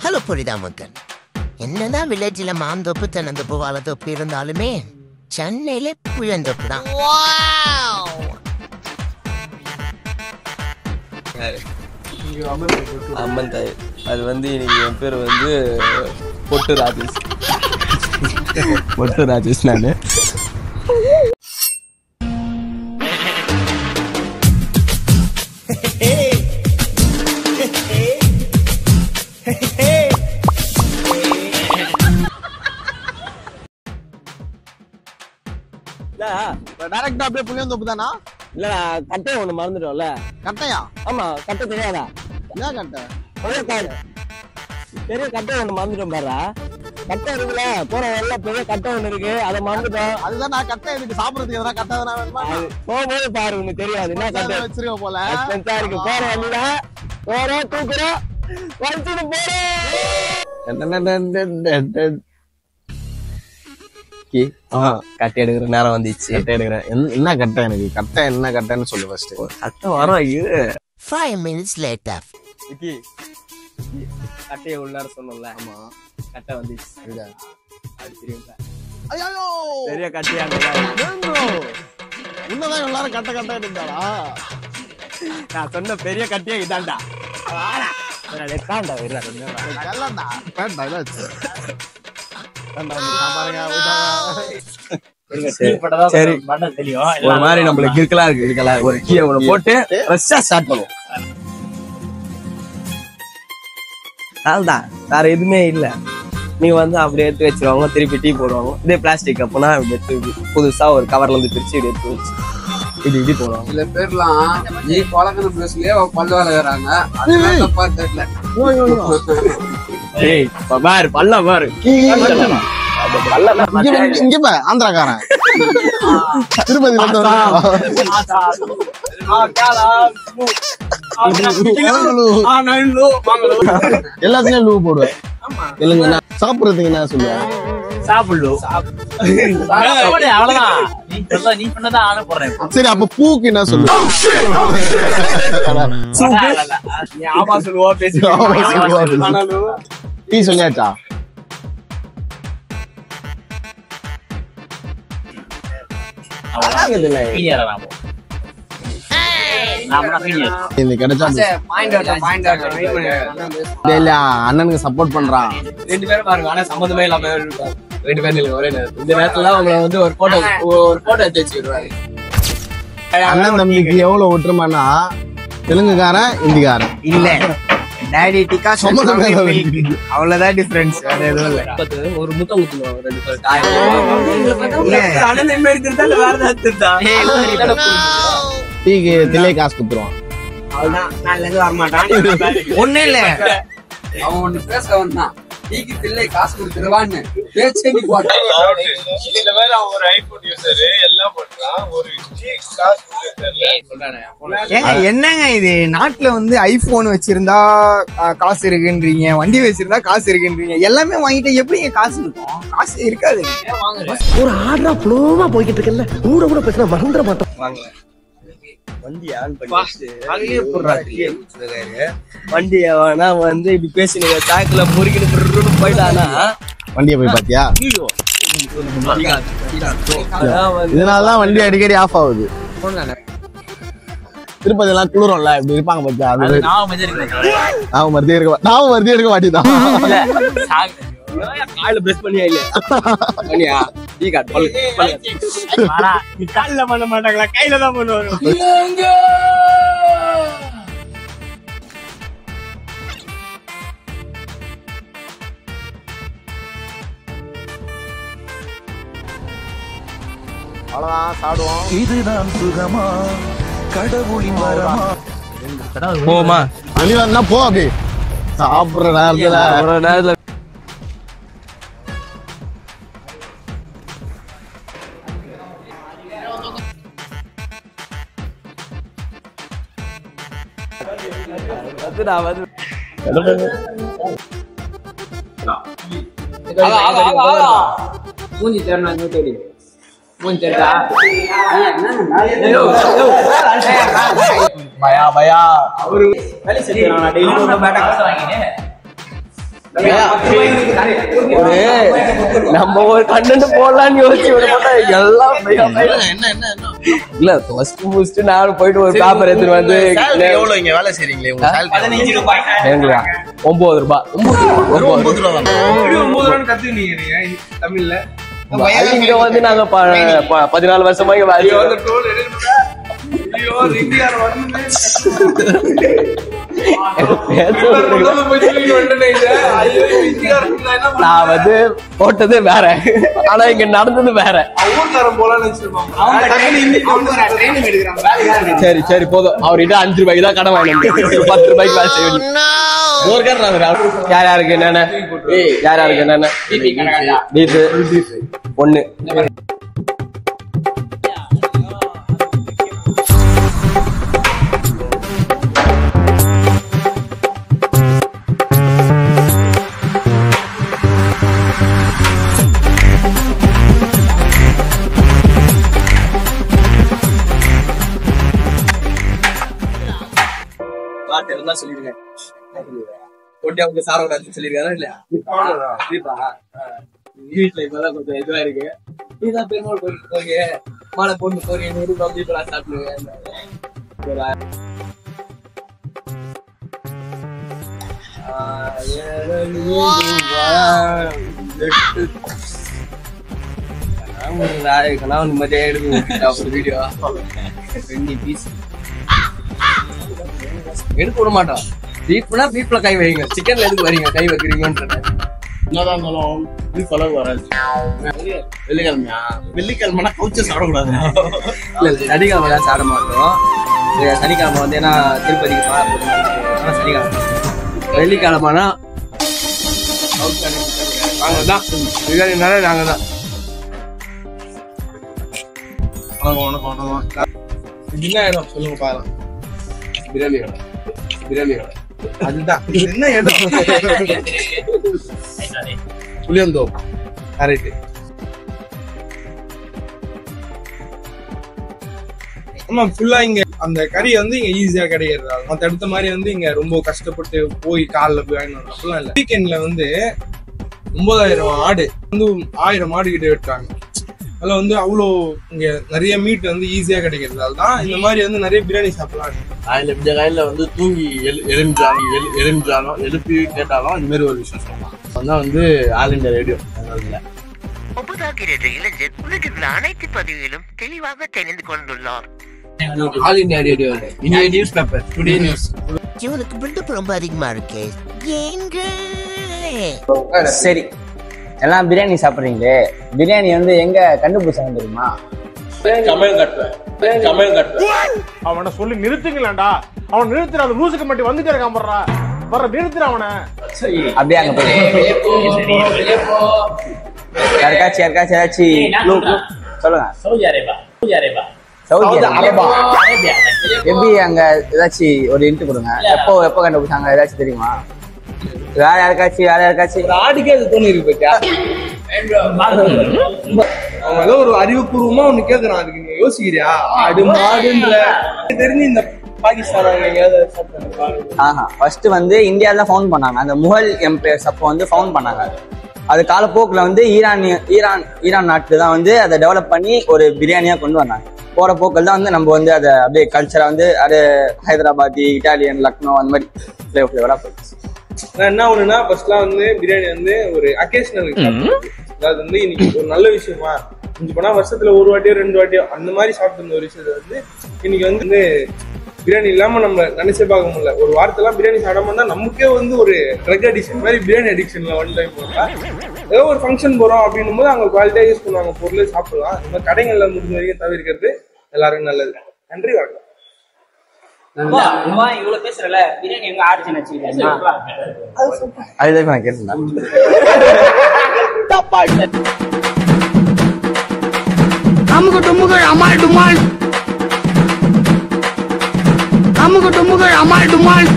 Hello புரிதாமுத்தன். என்னதான் வில்லேஜ்ல மாந்தோப்பு தென்னந்தோப்பு வாழைத்தோப்பு இருந்தாலுமே சென்னையில புளியந்தோப்பு தான். அம்மன் தாய். அது வந்து இன்னைக்கு என் பேர் வந்து பொட்டு ராஜேஷ். பொட்டு ராஜேஷ் நானு. டைரக்டா அப்படியே புளியந்தோப்பு தானா? இல்ல கட்டையை ஒண்ணு மறந்துட்டோம்ல. கட்டையா? ஆமா, கட்டை தெரியாதா? என்ன கட்டை? பெரிய கட்டை ஒண்ணு மறந்துட்டோம் பாரா. கட்டை இருக்குல்ல, போற வழியில பெரிய கட்டை ஒண்ணு இருக்கு, அதை மறந்துட்டோம். அதுதான் நான் கட்டை எதுக்கு சாப்பிடறதுக்கு எதனா கட்டை எதனா வேணுமா? போகும்போது பாரு, உனக்கு தெரியாது என்ன கட்டை வச்சிருக்க போல. இருக்கு. போற வழியில போறோம், தூக்குறோம், வச்சுட்டு போறோம். கட்டை எடுக்கிற நேரம் வந்துச்சு. கட்டை எடுக்கிறேன். என்ன கட்டை? எனக்கு கட்டை என்ன கட்டைன்னு சொல்லு ஃபர்ஸ்ட். கட்டை வரும். 5 minutes later. கட்டையை உள்ளார சொன்னோம்ல. ஆமா, கட்டை வந்துச்சு. ஐயோ, பெரிய கட்டையா உன்னதான் எல்லாரும் கட்டை கட்டை எடுத்தாளா? நான் சொன்ன பெரிய கட்டையா இதான்டா. சரி, ஒரு மாதிரி நம்மளுக்கு இருக்கலாம். ஒரு கீழே ஒண்ணு போட்டு ஃப்ரெஷ்ஷா ஸ்டார்ட் பண்ணுவோம். அதுதான், வேற எதுவுமே இல்ல. நீங்க வந்து அப்படியே எடுத்து வச்சிருவாங்க, திருப்பி டீ போடுவாங்க. இதே பிளாஸ்டிக் கப்புனா எடுத்து புதுசா ஒரு கவர்ல இருந்து பிரிச்சு இப்படி எடுத்து வச்சு இப்படி போடுவாங்க. சில பேர்லாம் நீ பழக்கணும் பிளஸ்லயே பல்லு வளர்க்குறாங்க. அதெல்லாம் தப்பா தெரியல. ஏய் பாரு, பல்ல பாரு. இங்க பா, ஆந்திராக்காரன் திருப்பதி எல்லாத்தையும் லூ போடுவேன். இல்லைங்க, சாப்பிடுறதுக்கு என்ன சொல்லுவேன்? சரி, அப்ப பூக்கு என்ன சொல்லுவேன்? டீ சொல்லியாச்சா? அண்ணனுக்கு சப்போர்ட் பண்றான். 2 பேரும் பாருங்க, ஆனா சம்பந்தமே இல்லாம 2 பேரும் ஒரே நேரம். இந்த நேரத்துல அவங்களை வந்து ஒரு போட்டோ எடுத்து வச்சுருவாரு. அண்ணன் தம்பிக்கு எவ்வளவு ஒற்றுமைன்னா, தெலுங்குக்காரன் இந்திக்காரன் இல்ல. டாடி டிக்கா அவ்வளவுதான் டிஃபரன்ஸ், வேற எதுவும் இல்ல. ஒரு முத்தம் குத்துவோம் 2 பேரும். டீக்கு தில்லை காசு குத்துருவான். ஒண்ணு இல்ல, அவன் ஒண்ணு பேச வந்தான். டீக்கு தில்லை காசு கொடுத்துருவான்னு பேச்சே நீ போட்ட. இந்த மாதிரி அவன் ஒரு ஐபோன் யூசர் எல்லாம் பண்றான். ஒரு டீ காசு என்னங்க இது? நாட்டுல வந்து ஐபோன் வச்சிருந்தா காசு இருக்குன்றீங்க, வண்டி வச்சிருந்தா காசு இருக்குன்றீங்க. எல்லாமே வாங்கிட்டு எப்படிங்க காசு இருக்கும்? காசு இருக்காது. ஒரு ஆர்டரா ஃப்ளோவா போய்கிட்டு இருக்கல, கூட கூட பேசினா மறந்துட மாட்டோம். வண்டியை ஆன் பண்ணிட்டு வண்டியை வேணா வந்து இப்படி பேசினீங்க, சாக்குல முறுக்கிட்டு போயிட்டானா வண்டியை போய் பாத்தியா? இதனாலதான் வண்டி அடிக்கடி ஆஃப் ஆகுது. திருப்பதி எல்லாம் குளிரும்ல, இப்படி இருப்பாங்க பாத்தியா? அது நாம மருந்தே இருக்க மாட்டேதான். காலைல பிரஷ் பண்ணியா இல்ல பண்ணியா? டீ காட் காலைல பண்ண மாட்டாங்களா? கையில தான் பண்ணுவாங்க. அவ்வளவுதான், சாப்பிடுவோம். இதுதான் சுகமா, கடவுளின் வரமா. போமா வெளியே வந்தா போ. அப்படி சாப்பிடுற நேரத்துல மூஞ்சி தேர்னா தேடி மூஞ்சி தேர்தா பயா அவரு வேலை செஞ்சாங்க. டெய்லி ஒரு பேட்டா காசு வாங்கினே ஒரு நம்ம ஒரு கண்டென்ட் போடலாம்னு யோசிச்சு எல்லாம் இல்ல ஃபர்ஸ்ட் முடிச்சுட்டு நான் போயிட்டு ஒரு பேப்பர் எடுத்துட்டு வந்து எவ்வளவு இங்க வேலை செய்றீங்களே உங்க salary எங்களா 9 ரூபாய் 9 ரூபாய் கத்துனீங்க நீங்க தமிழ்ல இங்க வந்து நாங்க 14 வருஷமா இங்க வேலை நான் வந்து போட்டது வேற, ஆனா இங்க நடந்தது வேற. சரி சரி போதும். அவர்கிட்ட 5 ரூபாய்க்கு தான் கடன் வாங்கினோம், 10 ரூபாய்க்கு வேலை செய்ய யார் யாருக்கு என்னென்ன யார் யாருக்கு என்னென்ன பீஃப் 1 சொல்லிருங்க. அவங்க சாரவராஜ் சொல்லிருக்காரா இல்லையா? வீட்டுல இப்பதான் கொஞ்சம் இதுவா இருக்கு. நீதான் பெருமாள் கோயிலுக்கு போய் மாலை பொண்ணு போய் 100 ரூபாய் இப்பெல்லாம் சாப்பிடுவேன். நிம்மதியா எடுக்க வீடியோ எடுக்க விட மாட்டோம். பீஃப்னா பீஃப்ல கை வைங்க, சிக்கன்ல எதுக்கு வரீங்க கை வைக்கிறீங்கன்றது. என்னதான் இருந்தாலும் பீஃப் அளவு வராது. வெள்ளிக்கிழமையா? வெள்ளிக்கிழமைனா கவுச்சு சாப்பிடக்கூடாது. இல்ல சனிக்கிழமை தான் சாப்பிட மாட்டோம். சனிக்கிழமை வந்து ஏன்னா திருப்பதிக்கு சனிக்கிழமை. வெள்ளிக்கிழமைனா நாங்க தான் பிரியாணினால நாங்க தான். என்ன இடம் சொல்லுங்க பாக்கலாம். பிரியாணி பிரியாணி அதுதான் என்ன இடம்? புளியந்தோப்பு. கரெக்ட். ஆமா, ஃபுல்லா இங்க அந்த கறி வந்து இங்க ஈஸியா கிடைக்கிறது. மத்த அடுத்த மாதிரி வந்து இங்க ரொம்ப கஷ்டப்பட்டு போய் காலில் போய் வாங்கிட்டு வரணும் அப்படிலாம் இல்ல. வீக்கெண்ட்ல வந்து 9000 ஆடு வந்து 1000 ஆடு கிட்ட வெட்டுறாங்க. அதுல வந்து அவ்வளோ இங்க நிறைய மீட் வந்து ஈஸியா கிடைக்கிறது. அதுதான் இந்த மாதிரி வந்து நிறைய பிரியாணி சாப்பிடலாம். இந்த காலையில வந்து தூங்கி எழுந்தாலும் எழுப்பி கேட்டாலும் இந்த மாதிரி ஒரு விஷயம் சொல்லலாம். அதான் வந்து ஆல் இந்தியா ரேடியோ. ஒப்புதாகிறது இளைஞர் உலகத்தில் அனைத்து பதிவுகளும் தெளிவாக தெரிந்து கொண்டுள்ளார். All India radio India news paper today news. இவனுக்கு பில்டப் ரொம்ப அதிகமா இருக்கு. சரி, எல்லாம் பிரியாணி சாப்பிடுறீங்களே, பிரியாணி வந்து எங்க கண்டுபிடிச்சாங்க தெரியுமா? அவனை சொல்லி நிறுத்துங்களேன்டா. அவன் நிறுத்துற அந்த லூசுக்கு மட்டும் வந்துட்டே இருக்கான். வர்ற நிறுத்துற அவனை. அப்படியே அங்க போய் யாருக்காச்சும் சொல்லுங்க. சவுதி அரேபியா எப்படி அங்க ஏதாச்சும் ஒரு இன்ட்டு கொடுங்க. எப்போ கண்டுபிடிச்சாங்க ஏதாச்சும் தெரியுமா? வேற யாருக்காச்சும் ஆடிக்கே அது தோணி இருக்கு பத்தியா? அவங்க ஏதோ ஒரு அறிவுபூர்வமா ஒண்ணு கேக்குறான். அதுக்கு நீங்க யோசிக்கிறியா? ஆடு மாடுன்ற தெரிஞ்சு இந்த ஃபர்ஸ்ட் வந்து இந்தியால ஃபவுண்ட் பண்ணாங்க. அந்த முகல் எம்பையர்ஸ் அப்போ வந்து ஃபவுண்ட் பண்ணாங்க. அது காலப்போக்கில் வந்து ஈரான் நாட்டு தான் வந்து அதை டெவலப் பண்ணி ஒரு பிரியாணியா கொண்டு வந்தாங்க. போற போக்கில் தான் வந்து நம்ம வந்து அதை அப்படியே கல்ச்சரா வந்து அது ஹைதராபாத்தி, இட்டாலியன், லக்னோ அந்த மாதிரி ஃபிளேவரா போயிடுச்சு. என்ன ஒண்ணுன்னா ஃபர்ஸ்ட்லாம் வந்து பிரியாணி வந்து ஒரு அக்கேஷனல், அதாவது வந்து இன்னைக்கு ஒரு நல்ல விஷயமா கொஞ்சம் போனா வருஷத்துல ஒரு வாட்டியோ 2 வாட்டியோ அந்த மாதிரி சாப்பிட்டு இருந்த ஒரு விஷயத்த வந்து இன்னைக்கு வந்து பிரியாணி இல்லாம நம்ம நினைச்சே பார்க்க முடியல. ஒரு வாரத்தெல்லாம் பிரியாணி சாப்பிடாம இருந்தா நமக்கே வந்து ஒரு ட்ரக் அடிக்ஷன் மாதிரி பிரியாணி அடிக்ஷன்ல ஒன் டைம் போட்டா ஏதோ ஒரு ஃபங்க்ஷன் போறோம் அப்படின்னும் போது அவங்க குவாலிட்டியா யூஸ் பண்ணுவாங்க பொருளை சாப்பிடலாம். இந்த மாதிரி கடைகள்ல முடிஞ்ச வரைக்கும் தவிர்க்கிறது எல்லாருக்கும் நல்லது. நன்றி, வணக்கம். இவ்வளவு பேசுறல பிரியாணி எங்க ஆரிஜின் வச்சிருக்கீங்க? அதுதான் நான் கேட்டேன். அமுக டுமுகள் அமால் டுமால், அமுக டுமுகள் அமால் டுமால்.